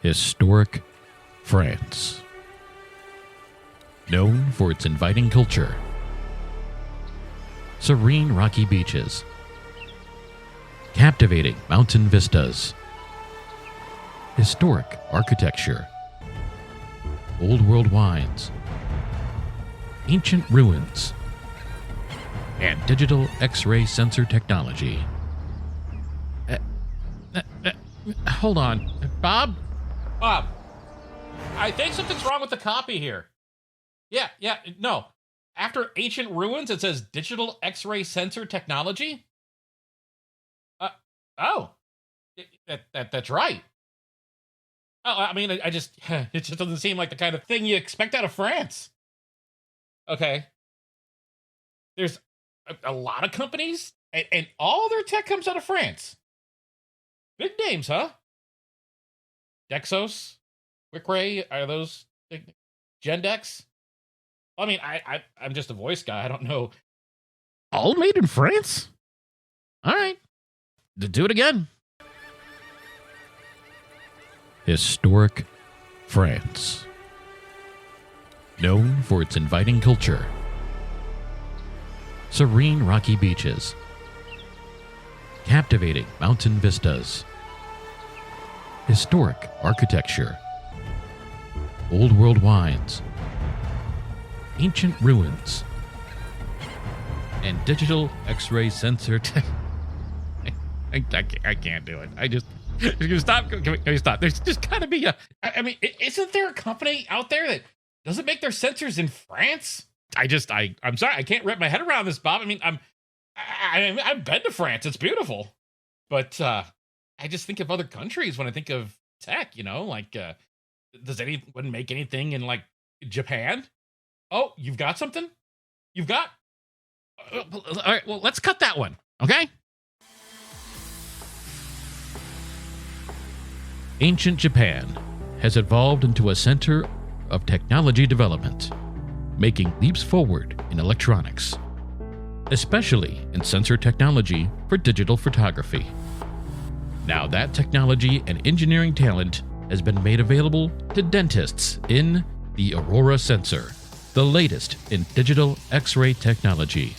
Historic France. Known for its inviting culture, serene rocky beaches, captivating mountain vistas, historic architecture, old world wines, ancient ruins, and digital X-ray sensor technology. Hold on. Bob? Bob, I think something's wrong with the copy here. No. After ancient ruins, it says digital X-ray sensor technology? That's right. Oh, I mean, it just doesn't seem like the kind of thing you expect out of France. Okay. There's a lot of companies, and all their tech comes out of France. Big names, huh? Dexis, Quickray, are those Gendex? I mean, I'm just a voice guy. I don't know. All made in France? All right. Do it again. Historic France. Known for its inviting culture, serene rocky beaches, captivating mountain vistas, historic architecture, old world wines, ancient ruins, and digital X-ray sensor I can't do it. Can you stop? Can we stop? There's just gotta be I mean, isn't there a company out there that doesn't make their sensors in France? I'm sorry, I can't wrap my head around this, Bob. I mean, I've been to France. It's beautiful. But I just think of other countries when I think of tech, like, does anyone make anything in, like, Japan? Oh, you've got something? You've got? All right, well, let's cut that one, okay? Ancient Japan has evolved into a center of technology development, making leaps forward in electronics, especially in sensor technology for digital photography. Now that technology and engineering talent has been made available to dentists in the Aurora sensor, the latest in digital X-ray technology.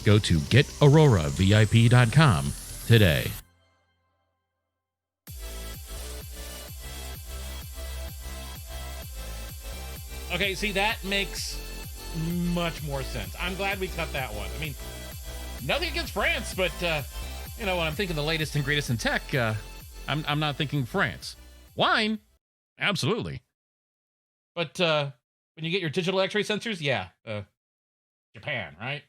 Go to getauroravip.com today. Okay, see, that makes much more sense. I'm glad we cut that one. I mean, nothing against France, but, when I'm thinking the latest and greatest in tech, I'm not thinking France. Wine? Absolutely. But when you get your digital X-ray sensors, Japan, right?